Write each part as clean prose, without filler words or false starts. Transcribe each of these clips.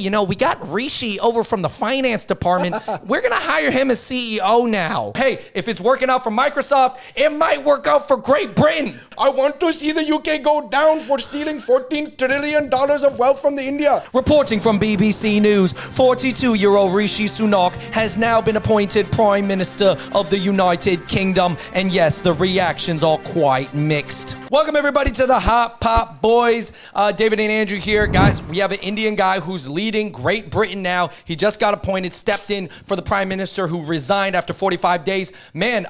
you know, we got Rishi over from the finance department. We're going to hire him as CEO now. Hey, if it's working out for Microsoft, it might work out for Great Britain. I want to see the UK go down for stealing $14 trillion of wealth from the India. Reporting from BBC News, 42-year-old Rishi Sunak has now been appointed Prime Minister of the United Kingdom. And yes, the reactions are quite mixed. Welcome everybody to the Hot Pop Boys. David and Andrew here. Guys, we have an Indian guy who's leading Great Britain now. He just got appointed, stepped in for the Prime Minister who resigned after 45 days. Man,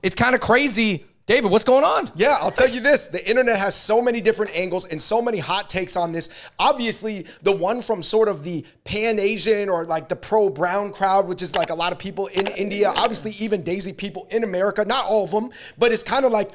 it's kind of crazy. David, what's going on? Yeah, I'll tell you this. The internet has so many different angles and so many hot takes on this. Obviously, the one from sort of the pan-Asian or like the pro-brown crowd, which is like a lot of people in India, obviously even Daisy people in America, not all of them, but it's kind of like,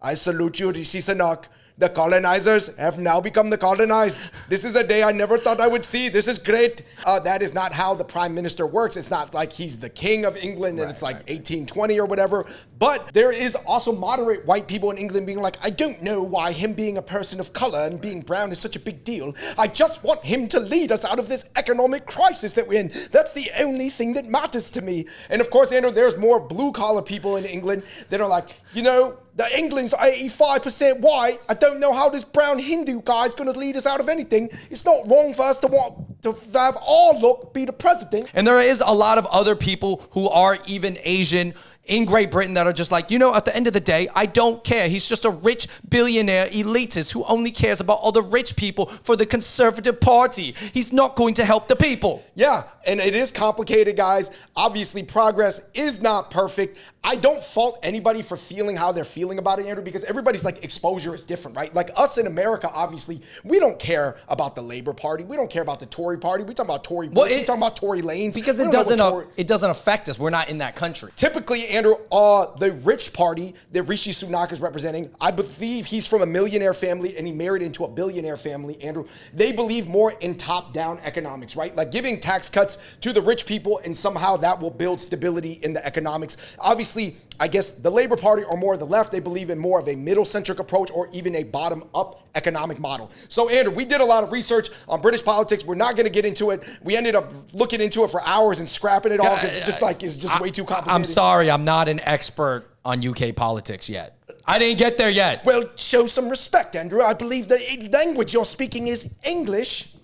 I salute you, Rishi Sunak. The colonizers have now become the colonized. This is a day I never thought I would see. This is great. That is not how the prime minister works. It's not like he's the king of England and it's like 1820 or whatever. But there is also moderate white people in England being like, I don't know why him being a person of color and being brown is such a big deal. I just want him to lead us out of this economic crisis that we're in. That's the only thing that matters to me. And of course, Andrew, there's more blue collar people in England that are like, you know, the England's 85% white. I don't know how this brown Hindu guy's going to lead us out of anything. It's not wrong for us to want to have our look be the president. And there is a lot of other people who are even Asian in Great Britain that are just like, you know, at the end of the day, I don't care. He's just a rich billionaire elitist who only cares about all the rich people for the Conservative Party. He's not going to help the people. Yeah, and it is complicated, guys. Obviously, progress is not perfect. I don't fault anybody for feeling how they're feeling about it, Andrew, because everybody's like exposure is different, right? Like us in America, obviously, we don't care about the Labor Party. We don't care about the Tory Party. We talk about Tory Bush. We talk about Tory Lanes. Because it doesn't affect us. We're not in that country. Typically, Andrew, the rich party that Rishi Sunak is representing, I believe he's from a millionaire family and he married into a billionaire family, Andrew. They believe more in top-down economics, right? Like giving tax cuts to the rich people and somehow that will build stability in the economics. Obviously, I guess the Labor Party or more the left, they believe in more of a middle-centric approach or even a bottom-up economic model. So, Andrew, we did a lot of research on British politics. We're not going to get into it. We ended up looking into it for hours and scrapping it all because it's just way too complicated. I'm sorry, I'm not an expert on UK politics yet. I didn't get there yet. Well, show some respect, Andrew. I believe the language you're speaking is English.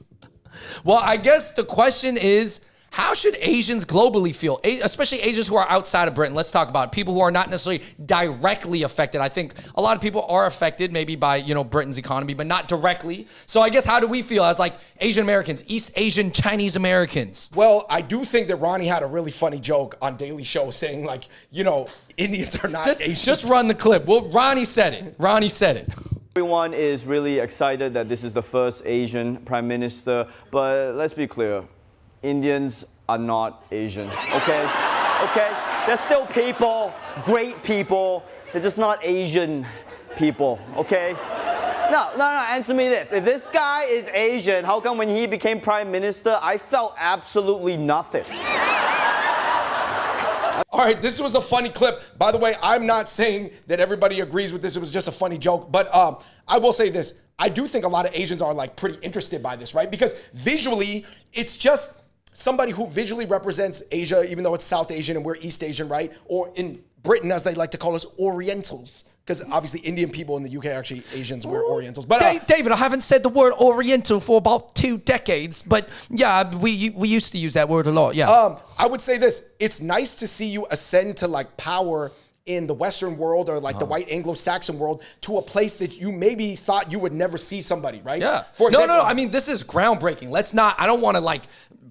Well, I guess the question is, how should Asians globally feel, especially Asians who are outside of Britain? Let's talk about it. People who are not necessarily directly affected. I think a lot of people are affected maybe by, you know, Britain's economy, but not directly. So I guess how do we feel as like Asian Americans, East Asian Chinese Americans? Well, I do think that Ronnie had a really funny joke on Daily Show saying like, you know, Indians are not Asians. Just run the clip. Well, Ronnie said it. Ronnie said it. Everyone is really excited that this is the first Asian prime minister, but let's be clear. Indians are not Asian, okay? Okay? They're still people, great people. They're just not Asian people, okay? No, answer me this. If this guy is Asian, how come when he became prime minister, I felt absolutely nothing? All right, this was a funny clip. By the way, I'm not saying that everybody agrees with this. It was just a funny joke. But I will say this. I do think a lot of Asians are like pretty interested by this, right? Because visually, it's just somebody who visually represents Asia, even though it's South Asian and we're East Asian, right? Or in Britain, as they like to call us, Orientals. Because obviously Indian people in the UK are actually Asians, we're Orientals. But David, I haven't said the word Oriental for about 2 decades, but yeah, we used to use that word a lot, yeah. I would say this, it's nice to see you ascend to like power in the Western world or like the white Anglo-Saxon world to a place that you maybe thought you would never see somebody, right? Yeah. For example, no, I mean, this is groundbreaking. I don't want to like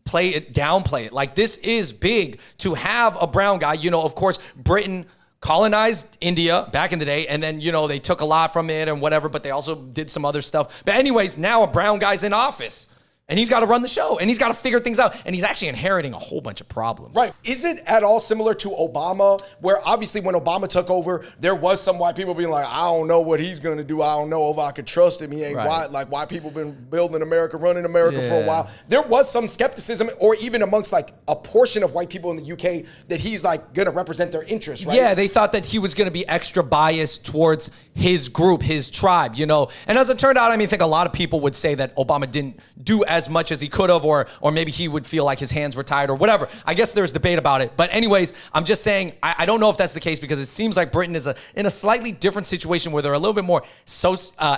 downplay it. Like this is big to have a brown guy, you know, of course, Britain colonized India back in the day, and then, you know, they took a lot from it and whatever, but they also did some other stuff. But anyways, now a brown guy's in office. And he's got to run the show, and he's got to figure things out, and he's actually inheriting a whole bunch of problems. Right. Is it at all similar to Obama, where obviously when Obama took over, there was some white people being like, I don't know what he's going to do. I don't know if I could trust him. He ain't white. Like, white people been building America, running America for a while. There was some skepticism, or even amongst like a portion of white people in the UK, that he's like going to represent their interests, right? Yeah, they thought that he was going to be extra biased towards his group, his tribe, you know. And as it turned out, I mean, I think a lot of people would say that Obama didn't do as as much as he could have, or maybe he would feel like his hands were tied or whatever. I guess there's debate about it. But anyways, I'm just saying, I don't know if that's the case, because it seems like Britain is in a slightly different situation where they're a little bit more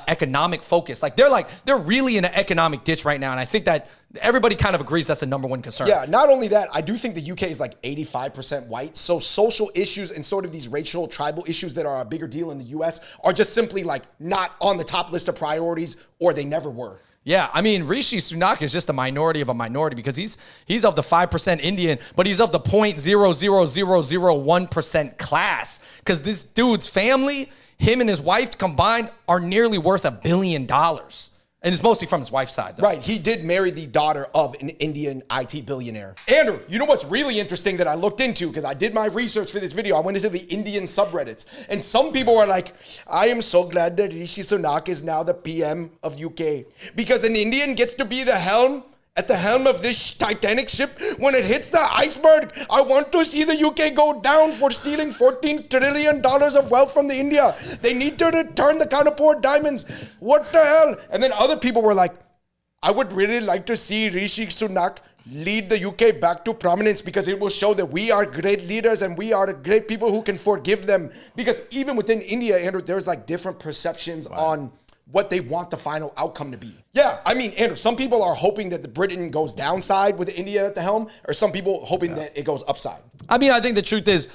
economic focused. Like they're really in an economic ditch right now. And I think that everybody kind of agrees that's the number one concern. Yeah, not only that, I do think the UK is like 85% white. So social issues and sort of these racial, tribal issues that are a bigger deal in the US are just simply like not on the top list of priorities, or they never were. Yeah, I mean, Rishi Sunak is just a minority of a minority, because he's of the 5% Indian, but he's of the 0.00001% class. Because this dude's family, him and his wife combined, are nearly worth $1 billion. And it's mostly from his wife's side, though. Right. He did marry the daughter of an Indian IT billionaire. Andrew, you know what's really interesting that I looked into, because I did my research for this video. I went into the Indian subreddits, and some people were like, I am so glad that Rishi Sunak is now the PM of UK, because an Indian gets to be at the helm of this Titanic ship when it hits the iceberg. I want to see the UK go down for stealing $14 trillion of wealth from the India. They need to return the counterport diamonds. What the hell? And then other people were like, I would really like to see Rishi Sunak lead the UK back to prominence, because it will show that we are great leaders and we are the great people who can forgive them. Because even within India, Andrew, there's like different perceptions on what they want the final outcome to be. Yeah, I mean, Andrew, some people are hoping that the Britain goes downside with India at the helm, or some people hoping that it goes upside. I mean, I think the truth is,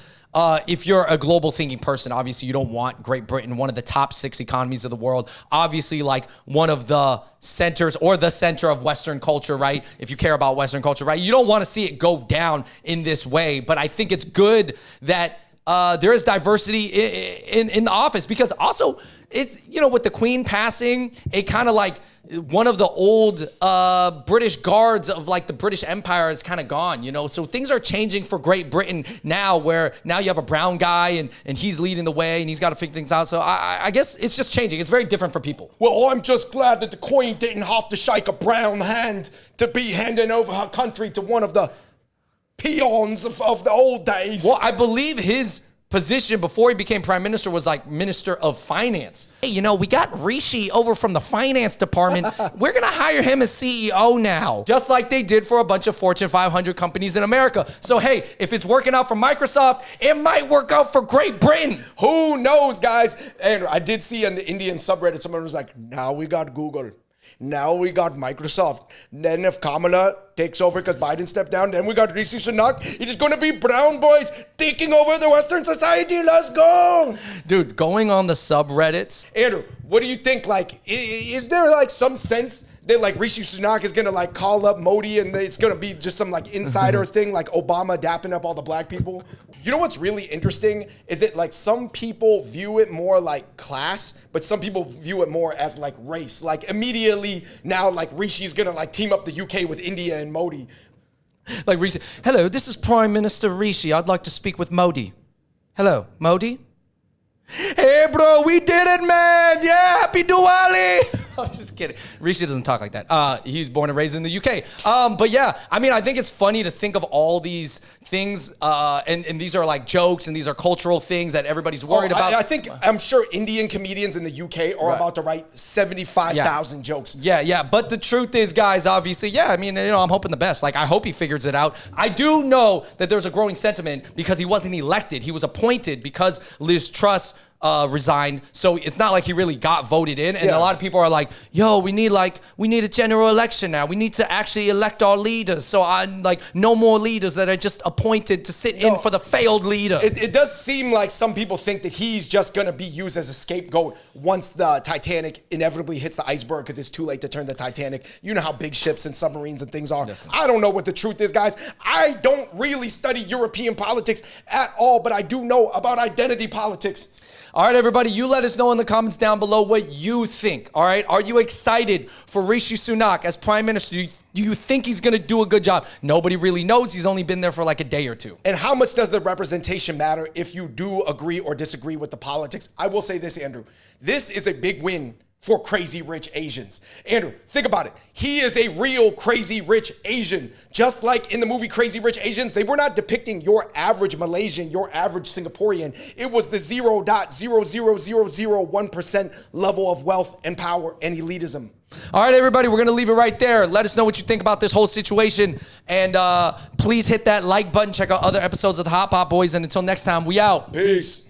if you're a global thinking person, obviously you don't want Great Britain, one of the top 6 economies of the world, obviously like one of the centers or the center of Western culture, right? If you care about Western culture, right? You don't want to see it go down in this way. But I think it's good that there is diversity in the office, because also it's, with the Queen passing, it kind of like one of the old British guards of like the British Empire is kind of gone, so things are changing for Great Britain now, where now you have a brown guy and he's leading the way and he's got to figure things out. So I guess it's just changing. It's very different for people. Well, I'm just glad that the Queen didn't have to shake a brown hand to be handing over her country to one of the peons of the old days. Well, I believe his position before he became prime minister was like Minister of Finance. Hey, we got Rishi over from the finance department. We're going to hire him as CEO now, just like they did for a bunch of Fortune 500 companies in America. So, hey, if it's working out for Microsoft, it might work out for Great Britain. Who knows, guys? And I did see on the Indian subreddit, someone was like, now we got Google. Now we got Microsoft. Then if Kamala takes over because Biden stepped down, then we got Rishi Sunak. It is going to be brown boys taking over the Western society. Let's go. Dude, going on the subreddits. Andrew, what do you think? Like, is there like some sense that like Rishi Sunak is going to like call up Modi and it's going to be just some like insider thing, like Obama dapping up all the black people? You know what's really interesting is that like some people view it more like class, but some people view it more as like race. Like immediately now, like Rishi's going to like team up the UK with India and Modi. Like Rishi, hello, this is Prime Minister Rishi. I'd like to speak with Modi. Hello, Modi? Hey, bro, we did it, man. Yeah, happy Diwali. I'm just kidding. Rishi doesn't talk like that. He's born and raised in the UK. But yeah, I mean, I think it's funny to think of all these things, and these are like jokes, and these are cultural things that everybody's worried about. I'm sure Indian comedians in the UK are about to write 75,000 jokes. Yeah. But the truth is, guys, obviously, yeah, I mean, I'm hoping the best. Like, I hope he figures it out. I do know that there's a growing sentiment because he wasn't elected. He was appointed because Liz Truss resigned, so it's not like he really got voted in. And a lot of people are like, yo, we need a general election now. We need to actually elect our leaders. So I'm like, no more leaders that are just appointed to sit in for the failed leader. It does seem like some people think that he's just gonna be used as a scapegoat once the Titanic inevitably hits the iceberg, because it's too late to turn the Titanic. You know how big ships and submarines and things are. Listen. I don't know what the truth is, guys. I don't really study European politics at all, but I do know about identity politics. All right, everybody, you let us know in the comments down below what you think, all right? Are you excited for Rishi Sunak as prime minister? Do you think he's going to do a good job? Nobody really knows. He's only been there for like a day or two. And how much does the representation matter if you do agree or disagree with the politics? I will say this, Andrew. This is a big win for crazy rich Asians. Andrew, think about it. He is a real crazy rich Asian. Just like in the movie Crazy Rich Asians, they were not depicting your average Malaysian, your average Singaporean. It was the 0.00001% level of wealth and power and elitism. All right, everybody, we're going to leave it right there. Let us know what you think about this whole situation. And please hit that like button. Check out other episodes of the Hot Pot Boys. And until next time, we out. Peace.